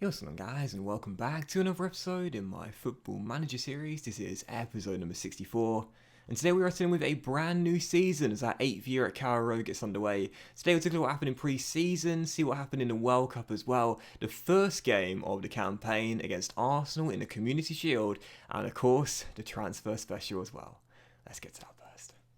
Yo, what's going on, guys, and welcome back to another episode in my Football Manager series. This is episode number 64, and today we're returning with a brand new season as our 8th year at Carrow Road gets underway. Today we'll take a look at what happened in pre-season, see what happened in the World Cup as well, the first game of the campaign against Arsenal in the Community Shield, and of course, the transfer special as well. Let's get to that first.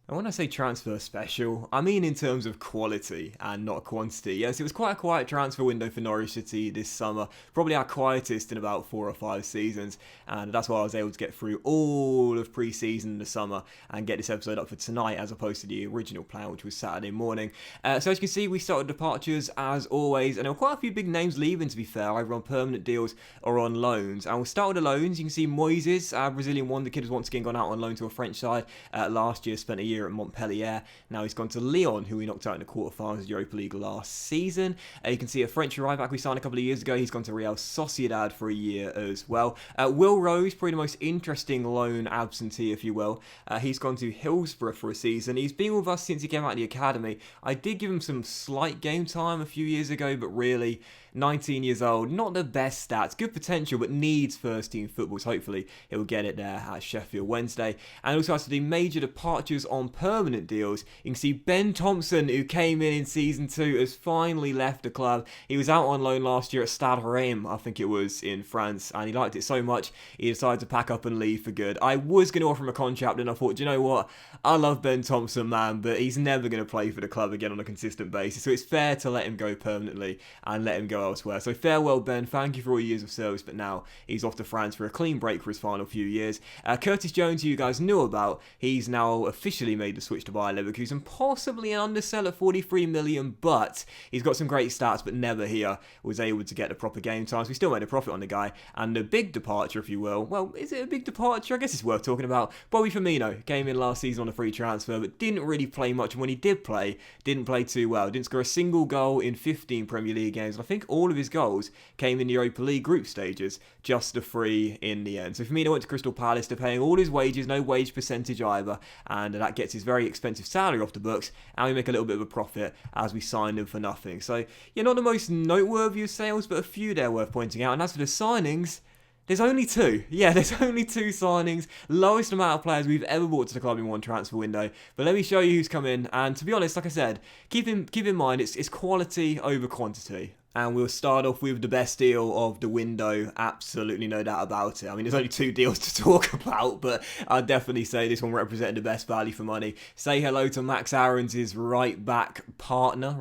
And when I say transfer special, I mean in terms of quality and not quantity. Yes, it was quite a quiet transfer window for Norwich City this summer, probably our quietest in about 4 or 5 seasons, and that's why I was able to get through all of pre-season in the summer and get this episode up for tonight as opposed to the original plan, which was Saturday morning. So as you can see, we started departures as always, and there were quite a few big names leaving, to be fair, either on permanent deals or on loans. And we'll start with the loans. You can see Moises, our Brazilian wonder kid, has once again gone out on loan to a French side. Last year spent a year at Montpellier. Now he's gone to Lyon, who we knocked out in the quarterfinals of the Europa League last season. You can see a French right back we signed a couple of years ago. He's gone to Real Sociedad for a year as well. Will Rose, probably the most interesting loan absentee, if you will. He's gone to Hillsborough for a season. He's been with us since he came out of the academy. I did give him some slight game time a few years ago, but really, 19 years old, not the best stats, good potential, but needs first team footballs. Hopefully he'll get it there at Sheffield Wednesday. And also has to do major departures on permanent deals. You can see Ben Thompson, who came in season 2, has finally left the club. He was out on loan last year at Stade Reims, I think it was, in France, and he liked it so much he decided to pack up and leave for good. I was going to offer him a contract, and I thought, do you know what, I love Ben Thompson, man, but he's never going to play for the club again on a consistent basis, so it's fair to let him go permanently and let him go elsewhere. So farewell, Ben, thank you for all your years of service, but now he's off to France for a clean break for his final few years. Curtis Jones, who you guys knew about, he's now officially made the switch to Bayer Leverkusen, possibly an undersell at 43 million, but he's got some great stats, but never here was able to get the proper game times. We still made a profit on the guy, and the big departure, if you will, well, is it a big departure? I guess it's worth talking about. Bobby Firmino came in last season on a free transfer, but didn't really play much, and when he did play, didn't play too well. Didn't score a single goal in 15 Premier League games, and I think all of his goals came in the Europa League group stages, just a free in the end. So Firmino went to Crystal Palace. They're paying all his wages, no wage percentage either, and that gets his very expensive salary off the books, and we make a little bit of a profit as we signed him for nothing. So, yeah, not the most noteworthy of sales, but a few there worth pointing out. And as for the signings, there's only 2. Yeah, there's only 2 signings. Lowest amount of players we've ever bought to the club in one transfer window. But let me show you who's come in. And to be honest, like I said, keep in mind it's quality over quantity. And we'll start off with the best deal of the window, absolutely no doubt about it. I mean, there's only 2 deals to talk about, but I'd definitely say this one represented the best value for money. Say hello to Max Aarons' right back opponent?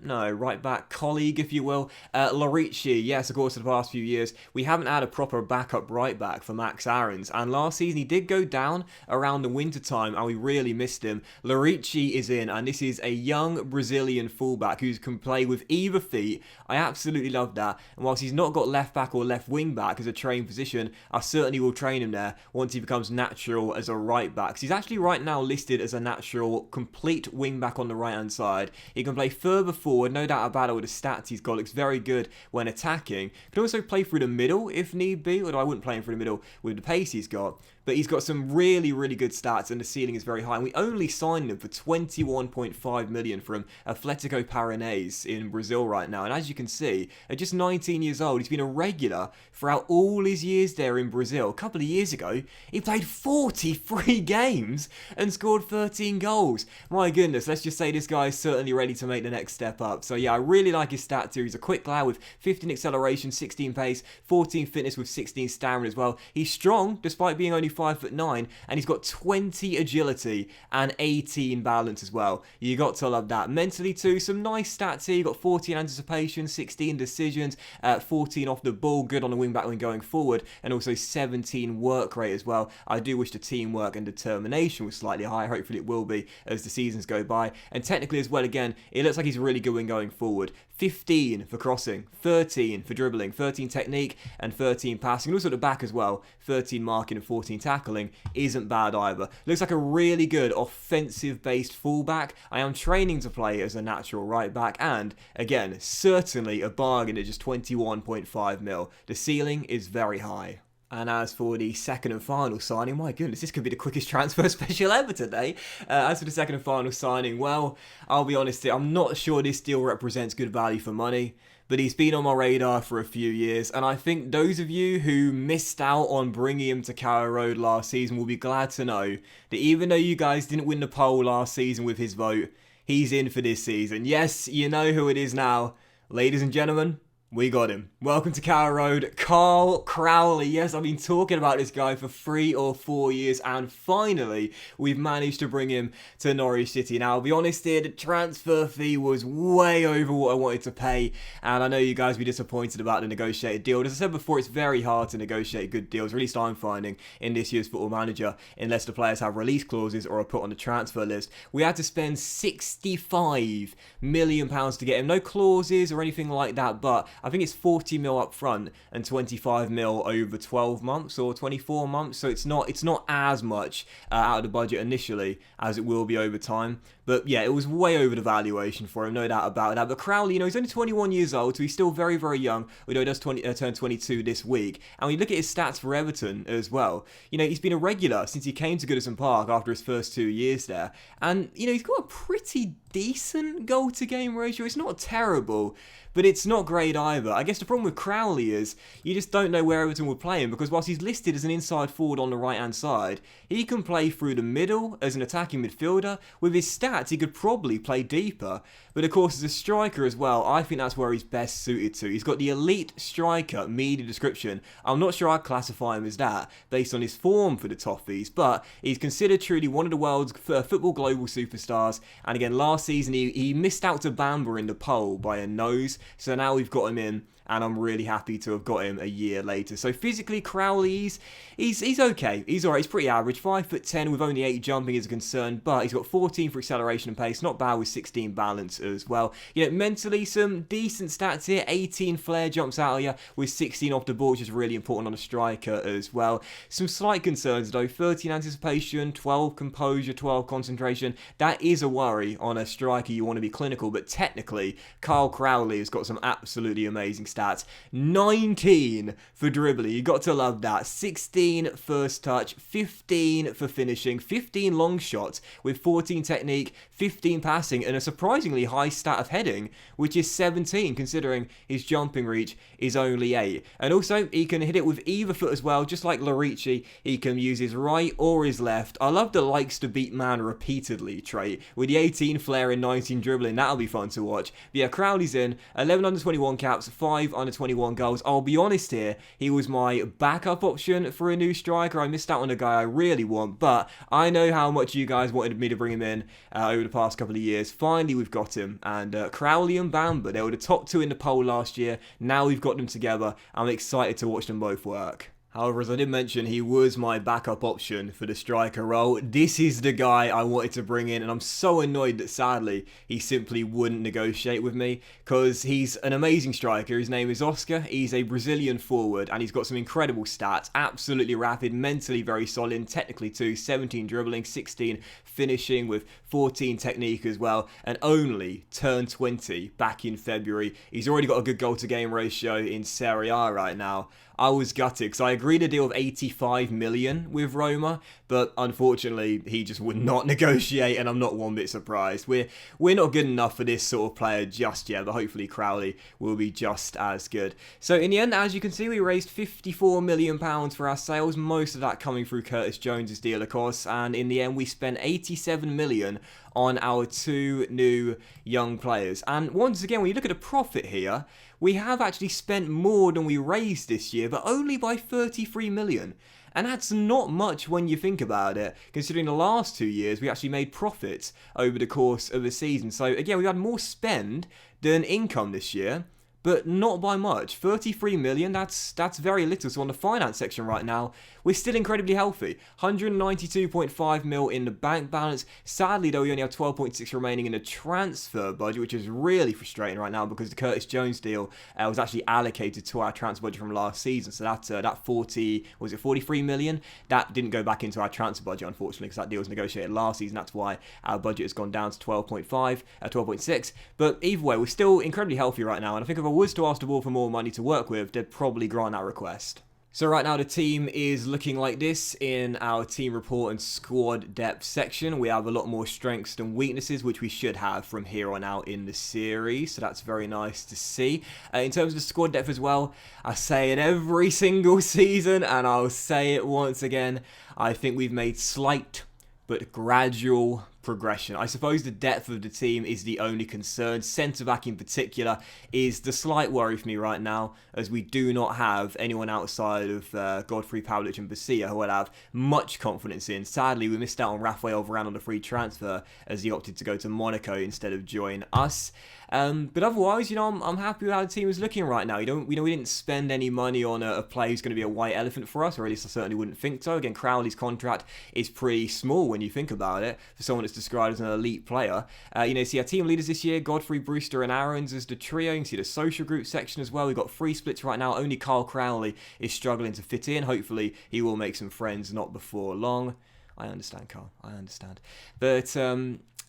No, right back colleague, if you will. Luigi, yes, of course, for the past few years, we haven't had a proper backup right back for Max Aarons, and last season he did go down around the winter time, and we really missed him. Luigi is in, and this is a young Brazilian fullback who can play with either feet. I absolutely love that, and whilst he's not got left back or left wing back as a trained position, I certainly will train him there once he becomes natural as a right back. So he's actually right now listed as a natural complete wing back on the right hand side. He can play further forward, no doubt about it, with the stats he's got. Looks very good when attacking. Can also play through the middle if need be, although I wouldn't play him through the middle with the pace he's got. But he's got some really, really good stats, and the ceiling is very high. And we only signed him for 21.5 million from Atlético Paranaense in Brazil right now. And as you can see, at just 19 years old, he's been a regular throughout all his years there in Brazil. A couple of years ago, he played 43 games and scored 13 goals. My goodness, let's just say this guy is certainly ready to make the next step up. So yeah, I really like his stats here. He's a quick lad with 15 acceleration, 16 pace, 14 fitness with 16 stamina as well. He's strong, despite being only 5'9", and he's got 20 agility and 18 balance as well. You got to love that. Mentally too, some nice stats here. You got 14 anticipation, 16 decisions, 14 off the ball, good on the wing back when going forward, and also 17 work rate as well. I do wish the teamwork and determination was slightly higher. Hopefully it will be as the seasons go by. And technically as well, again, it looks like he's really good when going forward. 15 for crossing, 13 for dribbling, 13 technique, and 13 passing. And also at the back as well, 13 marking and 14 tackling isn't bad either. Looks like a really good offensive-based fullback. I am training to play as a natural right back, and again, certainly a bargain at just 21.5 mil. The ceiling is very high. And as for the second and final signing, my goodness, this could be the quickest transfer special ever today. As for the second and final signing, well, I'll be honest here, I'm not sure this deal represents good value for money. but he's been on my radar for a few years, and I think those of you who missed out on bringing him to Carrow Road last season will be glad to know that even though you guys didn't win the poll last season with his vote, he's in for this season. Yes, you know who it is now. Ladies and gentlemen, we got him. Welcome to Carrow Road, Carl Crowley. Yes, I've been talking about this guy for 3 or 4 years, and finally, we've managed to bring him to Norwich City. Now, I'll be honest here, the transfer fee was way over what I wanted to pay, and I know you guys will be disappointed about the negotiated deal. As I said before, it's very hard to negotiate good deals, or at least I'm finding, in this year's Football Manager, unless the players have release clauses or are put on the transfer list. We had to spend £65 million to get him. No clauses or anything like that, but I think it's 40 mil up front and 25 mil over 12 months or 24 months. So it's not as much out of the budget initially as it will be over time. But yeah, it was way over the valuation for him, no doubt about that. But Crowley, he's only 21 years old, so he's still very, very young. Although he does turn 22 this week. And when you look at his stats for Everton as well, he's been a regular since he came to Goodison Park after his first 2 years there. And, he's got a pretty decent goal-to-game ratio. It's not terrible, but it's not great either. I guess the problem with Crowley is you just don't know where Everton will play him, because whilst he's listed as an inside forward on the right-hand side, he can play through the middle as an attacking midfielder. With his stats, he could probably play deeper. But of course, as a striker as well, I think that's where he's best suited to. He's got the elite striker media description. I'm not sure I'd classify him as that based on his form for the Toffees, but he's considered truly one of the world's football global superstars. And again, last season he missed out to Bamba in the poll by a nose, so now we've got him in, and I'm really happy to have got him a year later. So physically, Crowley, he's okay. He's alright. He's pretty average. 5'10" with only 8 jumping is a concern, but he's got 14 for acceleration and pace. Not bad with 16 balance as well. Mentally, some decent stats here. 18 flare jumps out of you with 16 off the ball, which is really important on a striker as well. Some slight concerns though. 13 anticipation, 12 composure, 12 concentration. That is a worry on a striker. You want to be clinical, but technically, Carl Crowley has got some absolutely amazing stats. 19 for dribbling, you got to love that. 16 first touch, 15 for finishing, 15 long shots with 14 technique, 15 passing, and a surprisingly high stat of heading, which is 17 considering his jumping reach is only 8. And also he can hit it with either foot as well, just like Luigi. He can use his right or his left. I love the likes to beat man repeatedly trait with the 18 flair and 19 dribbling. That'll be fun to watch. But yeah, Crowley's in 11 under 21 caps, 5 under 21 goals. I'll be honest here, he was my backup option for a new striker. I missed out on a guy I really want, but I know how much you guys wanted me to bring him in over the past couple of years. Finally, we've got him. And Crowley and Bamba, they were the top 2 in the poll last year. Now we've got them together. I'm excited to watch them both work. However, as I did mention, he was my backup option for the striker role. This is the guy I wanted to bring in, and I'm so annoyed that sadly he simply wouldn't negotiate with me, because he's an amazing striker. His name is Oscar. He's a Brazilian forward, and he's got some incredible stats. Absolutely rapid, mentally very solid, technically too. 17 dribbling, 16 finishing with 14 technique as well, and only turned 20 back in February. He's already got a good goal to game ratio in Serie A right now. I was gutted because I agreed a deal of 85 million with Roma, but unfortunately he just would not negotiate, and I'm not one bit surprised. We're not good enough for this sort of player just yet, but hopefully Crowley will be just as good. So in the end, as you can see, we raised £54 million for our sales, most of that coming through Curtis Jones's deal, of course, and in the end we spent 87 million on our 2 new young players. And once again, when you look at the profit here, we have actually spent more than we raised this year, but only by 33 million. And that's not much when you think about it, considering the last 2 years we actually made profits over the course of the season. So again, we had more spend than income this year, but not by much. 33 million, that's very little. So on the finance section right now, we're still incredibly healthy. 192.5 mil in the bank balance. Sadly though, we only have 12.6 remaining in the transfer budget, which is really frustrating right now because the Curtis Jones deal was actually allocated to our transfer budget from last season. So that 43 million? That didn't go back into our transfer budget, unfortunately, because that deal was negotiated last season. That's why our budget has gone down to 12.6. But either way, we're still incredibly healthy right now, and I think if I was to ask the board for more money to work with, they'd probably grant that request. So right now the team is looking like this in our team report and squad depth section. We have a lot more strengths than weaknesses, which we should have from here on out in the series. So that's very nice to see. In terms of the squad depth as well, I say it every single season and I'll say it once again. I think we've made slight but gradual progression. I suppose the depth of the team is the only concern. Centre-back in particular is the slight worry for me right now, as we do not have anyone outside of Godfrey, Pavlic and Basia who I'll have much confidence in. Sadly, we missed out on Rafael Varane on the free transfer as he opted to go to Monaco instead of join us. But otherwise, you know, I'm happy with how the team is looking right now. We didn't spend any money on a player who's going to be a white elephant for us, or at least I certainly wouldn't think so. Again, Crowley's contract is pretty small when you think about it for someone that's described as an elite player. See our team leaders this year, Godfrey, Brewster and Aarons as the trio. You can see the social group section as well. We've got 3 splits right now. Only Carl Crowley is struggling to fit in. Hopefully he will make some friends not before long. I understand, Carl. I understand. But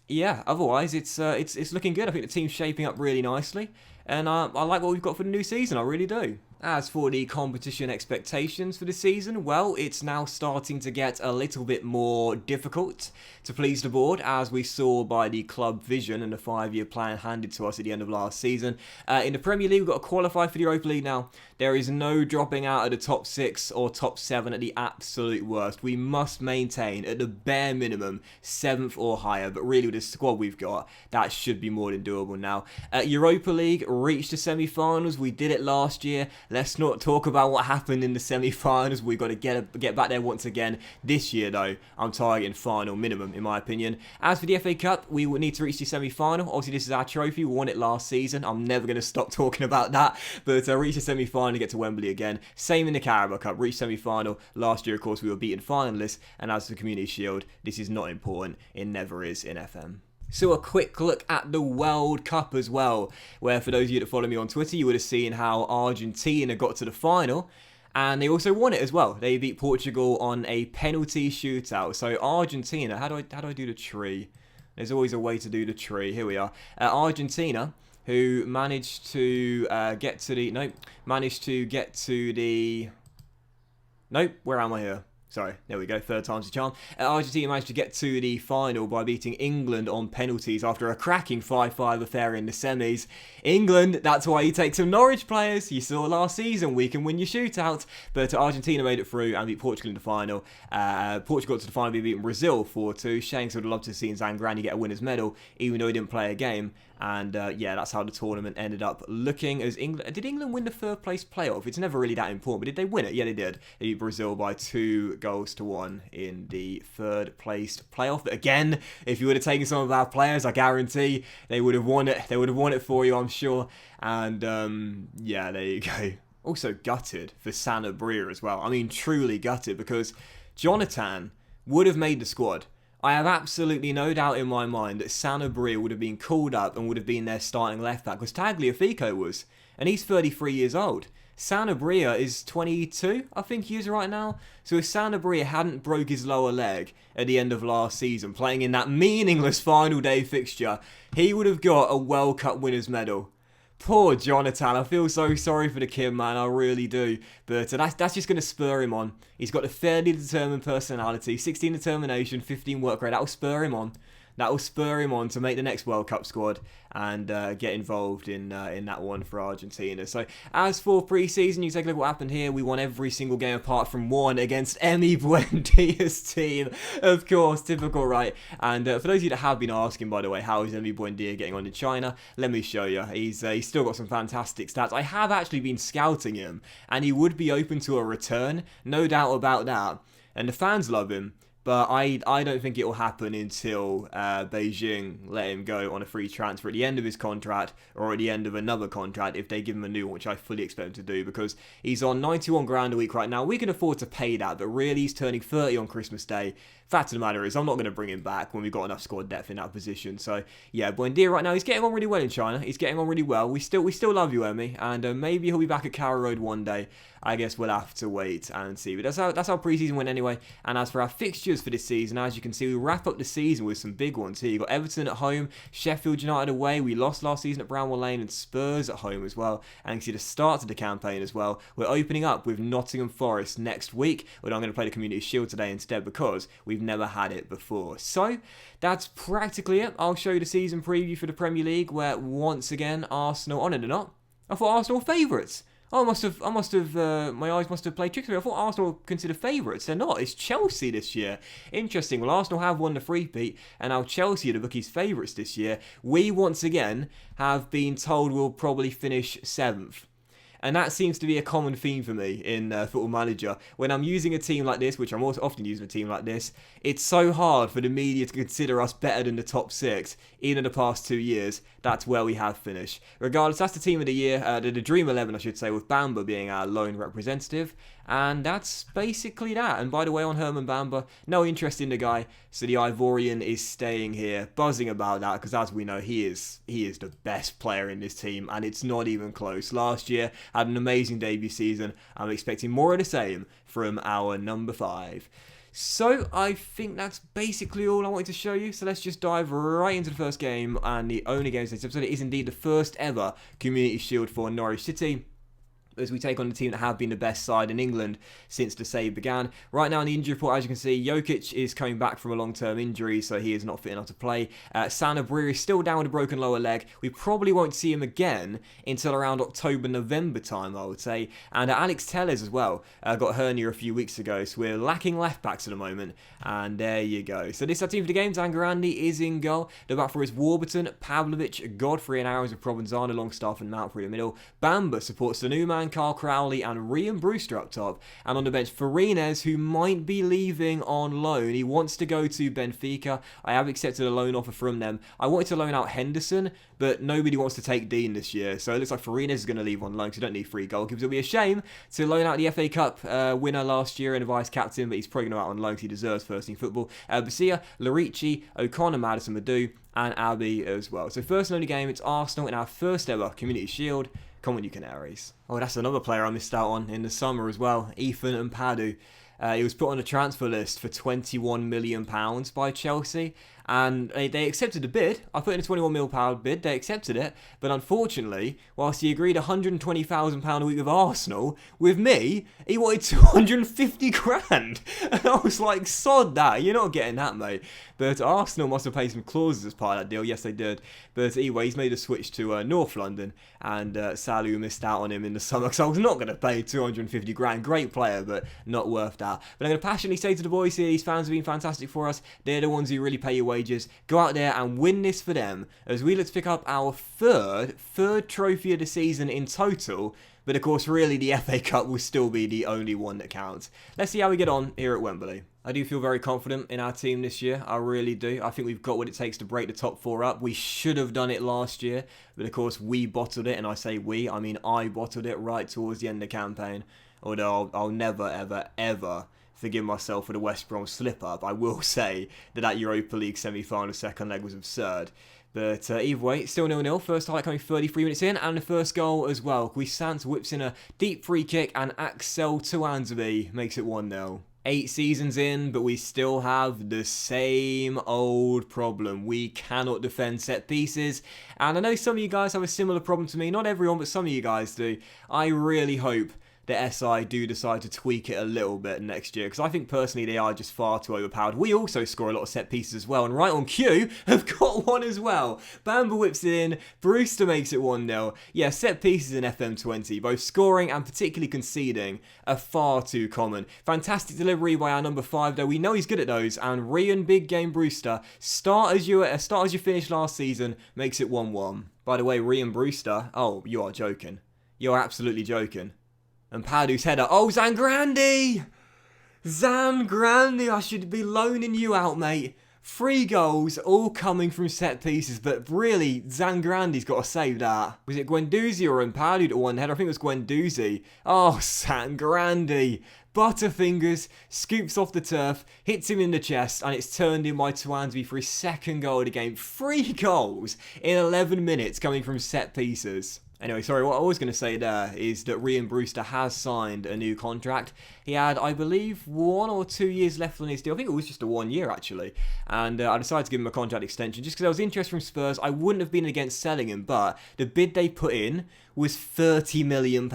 yeah, otherwise it's looking good. I think the team's shaping up really nicely, and I like what we've got for the new season. I really do. As for the competition expectations for the season, well, it's now starting to get a little bit more difficult to please the board, as we saw by the club vision and the 5-year plan handed to us at the end of last season. In the Premier League, we've got to qualify for the Europa League now. There is no dropping out of the top 6 or top 7 at the absolute worst. We must maintain, at the bare minimum, 7th or higher, but really with the squad we've got, that should be more than doable now. Europa League reached the semi-finals. We did it last year. Let's not talk about what happened in the semi-finals. We've got to get back there once again. This year, though, I'm targeting final minimum, in my opinion. As for the FA Cup, we will need to reach the semi-final. Obviously, this is our trophy. We won it last season. I'm never going to stop talking about that. But reach the semi-final and get to Wembley again. Same in the Carrow Cup. Reach semi-final. Last year, of course, we were beaten finalists. And as for the Community Shield, this is not important. It never is in FM. So a quick look at the World Cup as well, where for those of you that follow me on Twitter, you would have seen how Argentina got to the final, and they also won it as well. They beat Portugal on a penalty shootout. So Argentina, how do I do the tree? There's always a way to do the tree. Here we are. Argentina, who managed to get to the... Nope, where am I here? Sorry, there we go, 3rd time's the charm. Argentina managed to get to the final by beating England on penalties after a cracking 5-5 affair in the semis. England, that's why you take some Norwich players. You saw last season, we can win your shootout. But Argentina made it through and beat Portugal in the final. Portugal got to the final, beating Brazil 4-2. Shanks would have loved to have seen Zangrani get a winner's medal, even though he didn't play a game. And yeah, that's how the tournament ended up looking. As England, did England win the 3rd place playoff? It's never really that important, but did they win it? Yeah, they did. They beat Brazil by 2-1 in the 3rd place playoff. But again, if you would have taken some of our players, I guarantee they would have won it. They would have won it for you, I'm sure. And yeah, there you go. Also gutted for Sanabria as well. I mean, truly gutted, because Jonathan would have made the squad. I have absolutely no doubt in my mind that Sanabria would have been called up and would have been their starting left back, because Tagliafico was, and he's 33 years old. Sanabria is 22, I think he is right now. So if Sanabria hadn't broke his lower leg at the end of last season, playing in that meaningless final day fixture, he would have got a World Cup winner's medal. Poor Jonathan, I feel so sorry for the kid, man, I really do. But that's just going to spur him on. He's got a fairly determined personality, 16 determination, 15 work rate. That will spur him on. That will spur him on to make the next World Cup squad and get involved in that one for Argentina. So as for pre-season, you take a look at what happened here. We won every single game apart from one against Emi Buendia's team. Of course, typical, right? And for those of you that have been asking, by the way, how is Emi Buendia getting on in China? Let me show you. He's still got some fantastic stats. I have actually been scouting him, and he would be open to a return. No doubt about that. And the fans love him. But I don't think it will happen until Beijing let him go on a free transfer at the end of his contract or at the end of another contract if they give him a new one, which I fully expect him to do, because he's on 91 grand a week right now. We can afford to pay that, but really he's turning 30 on Christmas Day. Fact of the matter is, I'm not going to bring him back when we've got enough squad depth in that position. So yeah, Buendia right now, he's getting on really well in China. He's getting on really well. We still love you, Emi, and maybe he'll be back at Carrow Road one day. I guess we'll have to wait and see. But that's how preseason went anyway. And as for our fixtures fixtures for this season. As you can see, we wrap up the season with some big ones here. You've got Everton at home, Sheffield United away. We lost last season at Bramwell Lane, and Spurs at home as well. And you can see the start of the campaign as well. We're opening up with Nottingham Forest next week, but I'm going to play the Community Shield today instead because we've never had it before. So that's practically it. I'll show you the season preview for the Premier League, where once again Arsenal, on it or not, I thought Arsenal were favourites. My eyes must have played tricks on me. I thought Arsenal were considered favourites. They're not. It's Chelsea this year. Interesting. Well, Arsenal have won the three-peat, and now Chelsea are the bookies' favourites this year. We, once again, have been told we'll probably finish 7th. And that seems to be a common theme for me in Football Manager. When I'm using a team like this, which I'm also often using a team like this, it's so hard for the media to consider us better than the top 6. Even in the past 2 years, that's where we have finished. Regardless, that's the team of the year, the Dream 11, I should say, with Bamba being our lone representative. And that's basically that. And by the way, on Herman Bamba, no interest in the guy, so the Ivorian is staying here, buzzing about that, because as we know, he is the best player in this team, and it's not even close. Last year, had an amazing debut season. I'm expecting more of the same from our number 5. So I think that's basically all I wanted to show you. So let's just dive right into the first game, and the only game in this episode. It is indeed the first ever Community Shield for Norwich City, as we take on the team that have been the best side in England since the save began. Right now in the injury report, as you can see, Jokic is coming back from a long-term injury, so he is not fit enough to play. Sanabria is still down with a broken lower leg. We probably won't see him again until around October, November time, I would say. And Alex Telles as well got hernia a few weeks ago, so we're lacking left-backs at the moment. And there you go. So this is our team for the game. Zangarandi is in goal. The back four is Warburton, Pavlovic, Godfrey and Arrows with Provenzano, Longstaff and Mount through the middle. Bamba supports the new man, Carl Crowley and Ryan Brewster up top. And on the bench, Farines, who might be leaving on loan. He wants to go to Benfica. I have accepted a loan offer from them. I wanted to loan out Henderson, but nobody wants to take Dean this year. So it looks like Farines is going to leave on loan because you don't need 3 goalkeepers. It'll be a shame to loan out the FA Cup winner last year and a vice-captain, but he's probably going to go out on loan because he deserves first-team football. Basia, Larici, O'Connor, Madison, Madu, and Abbey as well. So first and only game, it's Arsenal in our first ever Community Shield. Come on, you Canaries. Oh, that's another player I missed out on in the summer as well. Ethan Mpadu. He was put on a transfer list for £21 million by Chelsea, and they accepted the bid. I put in a £21 million bid, they accepted it, but unfortunately, whilst he agreed £120,000 a week with Arsenal, with me, he wanted 250 grand. And I was like, sod that, you're not getting that, mate. But Arsenal must have paid some clauses as part of that deal. Yes, they did. But anyway, he's made a switch to North London, and Salu missed out on him in the summer because I was not going to pay 250 grand. Great player, but not worth that. But I'm going to passionately say to the boys here, these fans have been fantastic for us. They're the ones who really pay your wages. Go out there and win this for them, as we look to pick up our third trophy of the season in total. But of course, really, the FA Cup will still be the only one that counts. Let's see how we get on here at Wembley. I do feel very confident in our team this year. I really do. I think we've got what it takes to break the top 4 up. We should have done it last year. But of course, we bottled it. And I say we, I mean I bottled it right towards the end of the campaign. Although I'll never, ever, ever forgive myself for the West Brom slip-up. I will say that Europa League semi-final second leg was absurd. But either way, still 0-0. First highlight coming 33 minutes in, and the first goal as well. Guisant whips in a deep free kick, and Axel Tuanzebe makes it 1-0. 8 seasons in, but we still have the same old problem. We cannot defend set pieces, and I know some of you guys have a similar problem to me. Not everyone, but some of you guys do. I really hope that SI do decide to tweak it a little bit next year, because I think personally they are just far too overpowered. We also score a lot of set pieces as well, and right on cue have got one as well. Bamba whips it in, Brewster makes it 1-0. Yeah, set pieces in FM20, both scoring and particularly conceding, are far too common. Fantastic delivery by our number 5 though, we know he's good at those, and Rian Big Game Brewster, start as you finished last season, makes it 1-1. By the way, Rian Brewster, oh, you are joking. You're absolutely joking. And Padu's header. Oh, Zangrandi! Zangrandi, I should be loaning you out, mate. 3 goals, all coming from set pieces, but really, Zangrandi's got to save that. Was it Guendouzi or Mpadu that won the header? I think it was Guendouzi. Oh, Zangrandi. Butterfingers, scoops off the turf, hits him in the chest, and it's turned in by Tuanzebe for his second goal of the game. 3 goals in 11 minutes coming from set pieces. Anyway, sorry, what I was going to say there is that Ryan Brewster has signed a new contract. He had, I believe, 1 or 2 years left on his deal. I think it was just a 1 year, actually. And I decided to give him a contract extension just because I was interested from Spurs. I wouldn't have been against selling him, but the bid they put in was £30 million.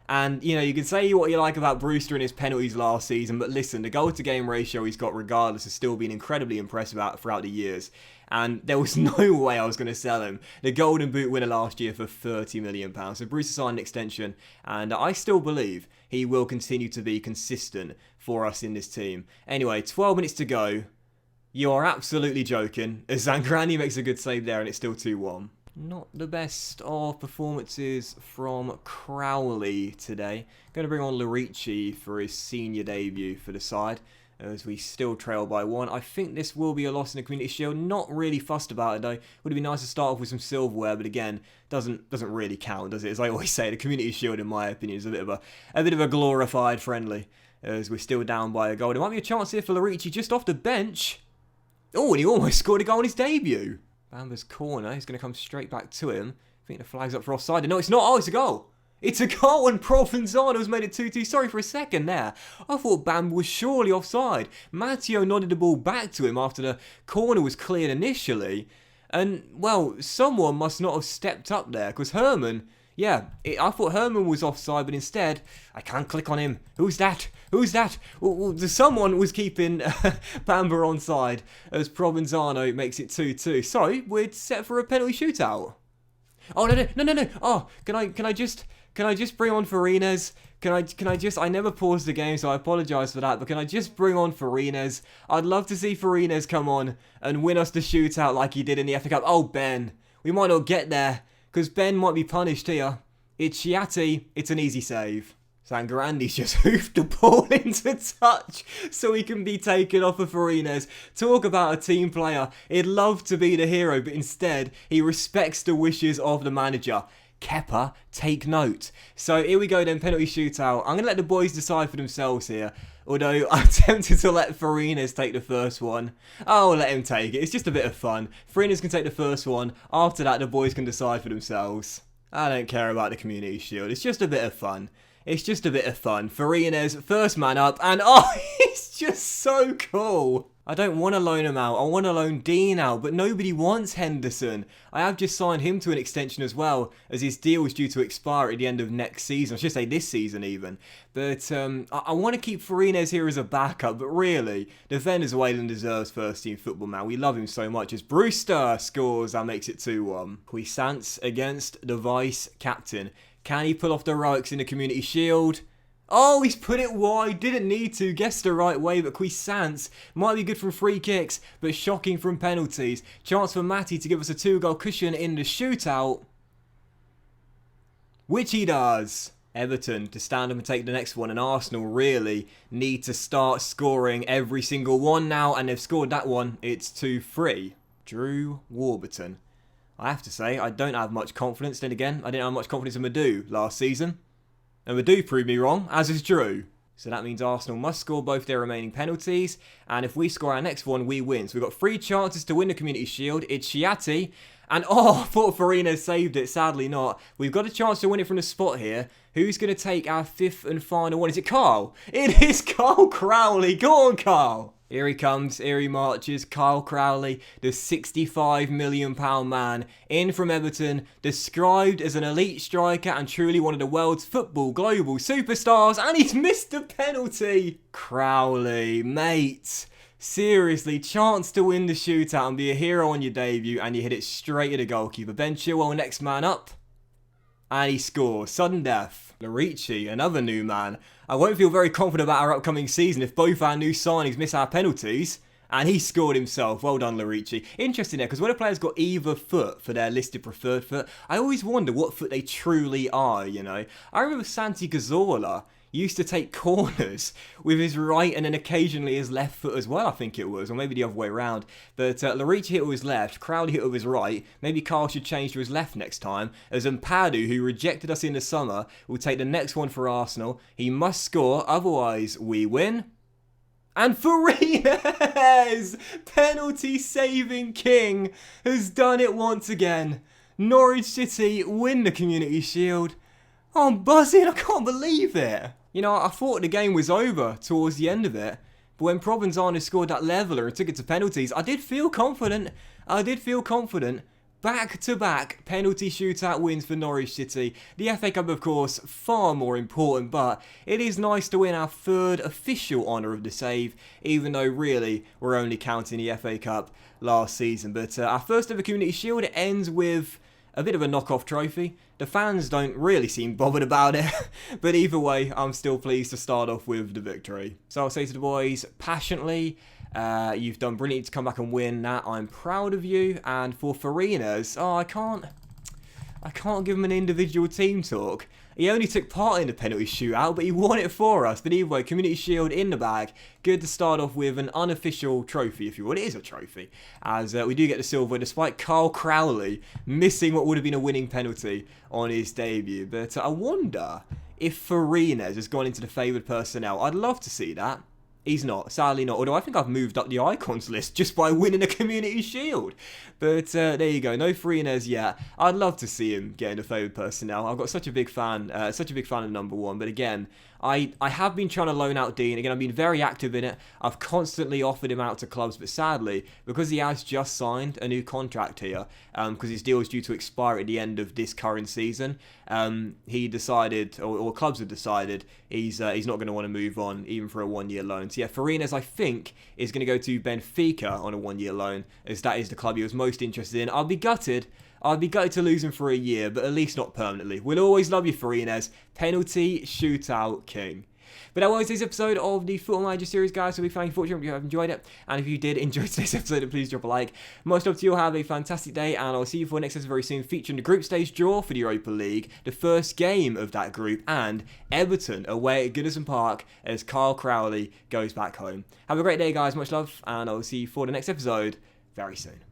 And, you know, you can say what you like about Brewster and his penalties last season, but listen, the goal-to-game ratio he's got regardless has still been incredibly impressive throughout the years. And there was no way I was going to sell him. The Golden Boot winner last year for £30 million. So Brewster signed an extension, and I still believe he will continue to be consistent for us in this team. Anyway, 12 minutes to go. You are absolutely joking. Zangrani makes a good save there, and it's still 2-1. Not the best of performances from Crowley today. Going to bring on Luigi for his senior debut for the side, as we still trail by 1. I think this will be a loss in the Community Shield. Not really fussed about it though. Would have been nice to start off with some silverware, but again, doesn't really count, does it? As I always say, the Community Shield, in my opinion, is a bit of a glorified friendly, as we're still down by a goal. There might be a chance here for Luigi just off the bench. Oh, and he almost scored a goal on his debut. Bamba's corner. He's going to come straight back to him. I think the flag's up for offside. No, it's not. Oh, it's a goal. It's a goal, and Provenzano's made it 2-2. Sorry for a second there. I thought Bamba was surely offside. Matteo nodded the ball back to him after the corner was cleared initially. And, well, someone must not have stepped up there, because Herman... Yeah, I thought Herman was offside, but instead, I can't click on him. Who's that? Who's that? Well, someone was keeping Bamba onside as Provenzano makes it 2-2. So, we're set for a penalty shootout. Oh, no. Oh, can I just bring on Farines? I never paused the game, so I apologise for that, but can I just bring on Farines? I'd love to see Farines come on and win us the shootout like he did in the FA Cup. Oh, Ben, we might not get there, because Ben might be punished here. It's Chiatti, it's an easy save. Sangrandi's just hoofed the ball into touch so he can be taken off of Farines. Talk about a team player. He'd love to be the hero, but instead, he respects the wishes of the manager. Kepa, take note. So here we go then, penalty shootout. I'm going to let the boys decide for themselves here. Although I'm tempted to let Farines take the first one. I'll let him take it. It's just a bit of fun. Farines can take the first one. After that, the boys can decide for themselves. I don't care about the Community Shield. It's just a bit of fun. It's just a bit of fun. Farines, first man up. And oh, it's just so cool. I don't want to loan him out. I want to loan Dean out, but nobody wants Henderson. I have just signed him to an extension as well, as his deal is due to expire at the end of next season. I should say this season even. But I want to keep Farines here as a backup, but really, defenders Wayland deserves first team football, man. We love him so much. As Brewster scores, that makes it 2-1. Cuisance against the vice captain. Can he pull off the heroics in the Community Shield? Oh, he's put it wide. Didn't need to. Guessed the right way, but Cuisance might be good from free kicks, but shocking from penalties. Chance for Matty to give us a 2-goal cushion in the shootout, which he does. Everton to stand up and take the next one, and Arsenal really need to start scoring every single one now, and they've scored that one. It's 2-3. Drew Warburton. I have to say, I don't have much confidence. Then again, I didn't have much confidence in Madu last season. And Madu proved me wrong, as is Drew. So that means Arsenal must score both their remaining penalties. And if we score our next one, we win. So we've got 3 chances to win the Community Shield. It's Chiatti. And oh, I thought Farines saved it. Sadly not. We've got a chance to win it from the spot here. Who's going to take our 5th and final one? Is it Carl? It is Carl Crowley. Go on, Carl. Here he comes, here he marches, Kyle Crowley, the £65 million man, in from Everton, described as an elite striker and truly one of the world's football global superstars, and he's missed a penalty! Crowley, mate, seriously, chance to win the shootout and be a hero on your debut, and you hit it straight at the goalkeeper. Ben Chilwell, next man up, and he scores, sudden death. Luigi, another new man. I won't feel very confident about our upcoming season if both our new signings miss our penalties. And he scored himself. Well done, Luigi. Interesting there, because when a player's got either foot for their listed preferred foot, I always wonder what foot they truly are, you know. I remember Santi Cazorla used to take corners with his right and then occasionally his left foot as well, I think it was, or maybe the other way around. But Luigi hit with his left, Crowley hit with his right. Maybe Carl should change to his left next time, as Mpadu, who rejected us in the summer, will take the next one for Arsenal. He must score, otherwise we win. And Farines, penalty saving king, has done it once again. Norwich City win the Community Shield. Oh, I'm buzzing, I can't believe it. You know, I thought the game was over towards the end of it, but when Provenzano scored that leveller and took it to penalties, I did feel confident. Back-to-back penalty shootout wins for Norwich City. The FA Cup, of course, far more important, but it is nice to win our third official honour of the save, even though really we're only counting the FA Cup last season. But our first ever Community Shield ends with a bit of a knockoff trophy. The fans don't really seem bothered about it, but either way, I'm still pleased to start off with the victory. So I'll say to the boys, passionately, you've done brilliant to come back and win that. I'm proud of you. And for Farinas, I can't give him an individual team talk. He only took part in the penalty shootout, but he won it for us. But either way, Community Shield in the bag. Good to start off with an unofficial trophy, if you will. It is a trophy, as we do get the silver, despite Carl Crowley missing what would have been a winning penalty on his debut. But I wonder if Farinas has gone into the favoured personnel. I'd love to see that. He's not, sadly not, although I think I've moved up the icons list just by winning a Community Shield. But there you go, no Farinas yet. I'd love to see him get into favoured personnel. I've got such a big fan of number one. But again, I have been trying to loan out Dean. Again, I've been very active in it. I've constantly offered him out to clubs, but sadly, because he has just signed a new contract here, because his deal is due to expire at the end of this current season, he decided, or clubs have decided, he's not going to want to move on, even for a one-year loan. So yeah, Farinas, I think, is going to go to Benfica on a one-year loan, as that is the club he was most interested in. I'd be gutted to lose him for a year, but at least not permanently. We'll always love you, Farinas. Penalty shootout king. But that was this episode of the Football Manager series, guys. So we thank you for watching. Hope you have enjoyed it. And if you did enjoy today's episode, then please drop a like. Much love to you all. Have a fantastic day. And I'll see you for the next episode very soon, featuring the group stage draw for the Europa League, the first game of that group, and Everton away at Goodison Park as Carl Crowley goes back home. Have a great day, guys. Much love. And I'll see you for the next episode very soon.